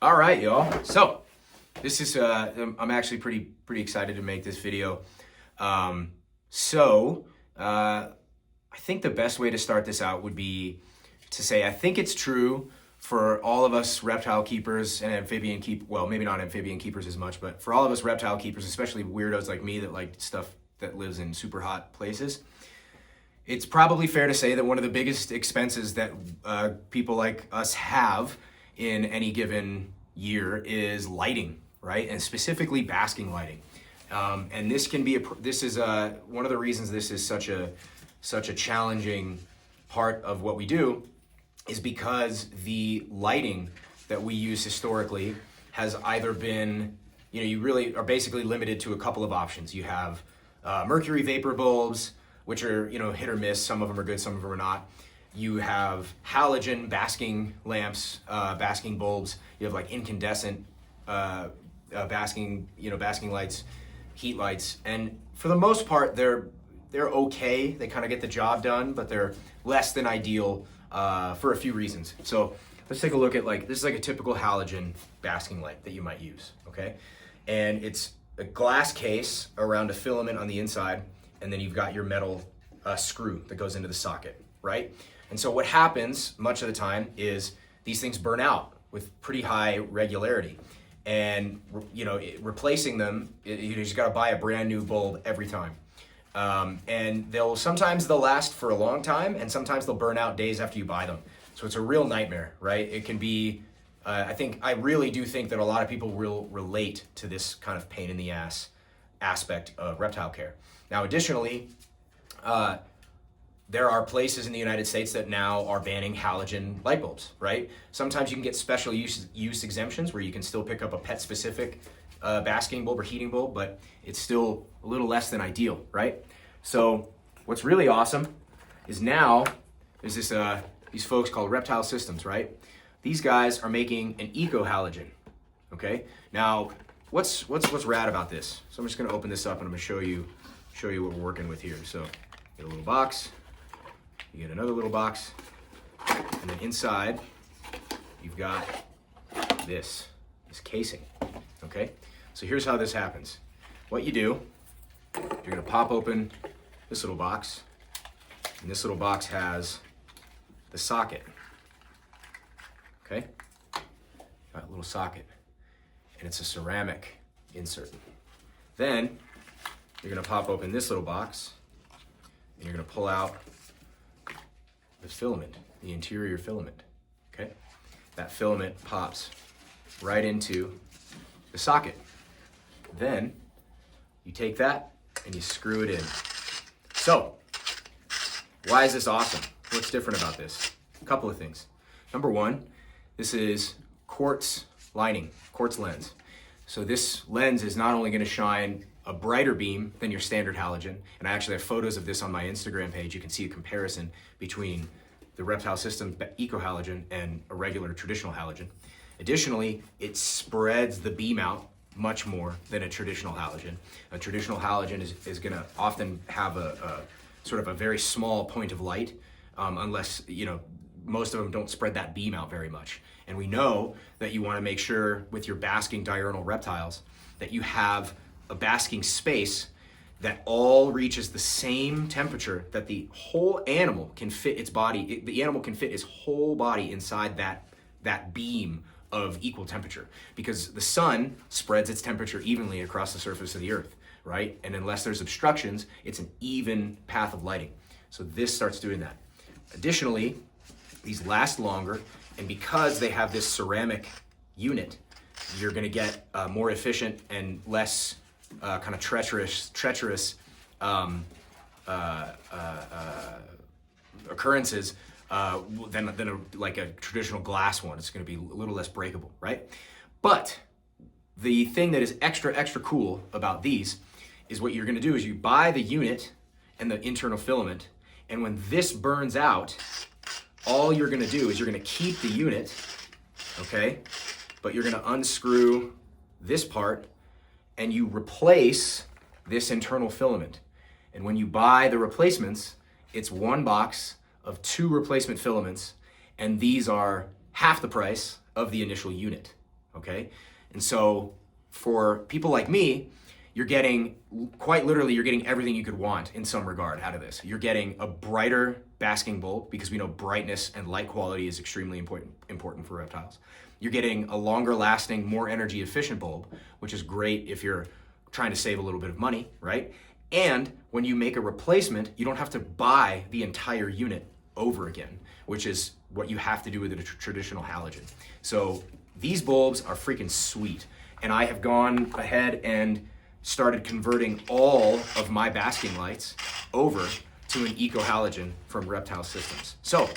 All right, y'all. So this is I'm actually pretty excited to make this video. I think the best way to start this out would be to say I think it's true for all of us reptile keepers and amphibian well, maybe not amphibian keepers as much, but for all of us reptile keepers, especially weirdos like me that like stuff that lives in super hot places. It's probably fair to say that one of the biggest expenses that people like us have in any given year is lighting, right? And specifically basking lighting. And this can be one of the reasons this is such a challenging part of what we do is because the lighting that we use historically has either been, you really are basically limited to a couple of options. You have mercury vapor bulbs, which are, hit or miss. Some of them are good, some of them are not. You have halogen basking lamps, basking bulbs. You have like incandescent basking, basking lights, heat lights. And for the most part, they're okay. They kind of get the job done, but they're less than ideal for a few reasons. So let's take a look at this is like a typical halogen basking light that you might use, okay? And it's a glass case around a filament on the inside, and then you've got your metal screw that goes into the socket, right? And so what happens much of the time is these things burn out with pretty high regularity. And replacing them, you just got to buy a brand new bulb every time. And sometimes they'll last for a long time, and sometimes they'll burn out days after you buy them. So it's a real nightmare, right? It can be, I really do think that a lot of people will relate to this kind of pain in the ass aspect of reptile care. Now, additionally, there are places in the United States that now are banning halogen light bulbs, right? Sometimes you can get special use exemptions where you can still pick up a pet-specific basking bulb or heating bulb, but it's still a little less than ideal, right? So what's really awesome is now is these folks called Reptile Systems, right? These guys are making an eco halogen, okay? Now, what's rad about this? So I'm just gonna open this up and I'm gonna show you what we're working with here. So get a little box, you get another little box, and then inside you've got this casing, okay? So here's how this happens. What you do, you're gonna pop open this little box, and this little box has the socket, okay? Got a little socket, and it's a ceramic insert. Then you're gonna pop open this little box, and you're gonna pull out the filament, the interior filament, okay? That filament pops right into the socket. Then you take that and you screw it in. So, why is this awesome? What's different about this? A couple of things. Number one, this is quartz lining, quartz lens. So this lens is not only gonna shine a brighter beam than your standard halogen, and I actually have photos of this on my Instagram page. You can see a comparison between the Reptile System Eco Halogen and a regular traditional halogen. Additionally, it spreads the beam out much more than a traditional halogen. A traditional halogen is gonna often have a sort of a very small point of light, unless, most of them don't spread that beam out very much. And we know that you wanna make sure with your basking diurnal reptiles that you have a basking space that all reaches the same temperature that the whole animal can fit its body. The animal can fit its whole body inside that beam of equal temperature, because the sun spreads its temperature evenly across the surface of the earth, right? And unless there's obstructions, it's an even path of lighting. So this starts doing that. Additionally, these last longer, and because they have this ceramic unit, you're gonna get more efficient and less kind of treacherous occurrences than a traditional glass one. It's going to be a little less breakable, right? But the thing that is extra cool about these is what you're going to do is you buy the unit and the internal filament, and when this burns out, all you're going to do is you're going to keep the unit, okay? But you're going to unscrew this part and you replace this internal filament. And when you buy the replacements, it's one box of 2 replacement filaments, and these are half the price of the initial unit, okay? And so for people like me, you're getting, quite literally, you're getting everything you could want in some regard out of this. You're getting a brighter basking bulb, because we know brightness and light quality is extremely important for reptiles. You're getting a longer lasting, more energy efficient bulb, which is great if you're trying to save a little bit of money, right? And when you make a replacement, you don't have to buy the entire unit over again, which is what you have to do with a traditional halogen. So these bulbs are freaking sweet. And I have gone ahead and started converting all of my basking lights over to an eco halogen from Reptile Systems. So,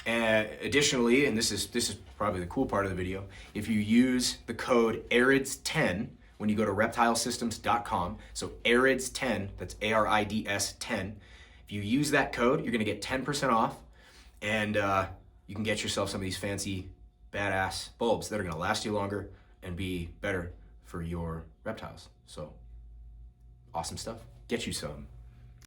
additionally, and this is probably the cool part of the video, if you use the code ARIDS10 when you go to reptilesystems.com, so ARIDS10, that's ARIDS 10, if you use that code, you're gonna get 10% off, and you can get yourself some of these fancy, badass bulbs that are gonna last you longer and be better for your reptiles. So, awesome stuff. Get you some.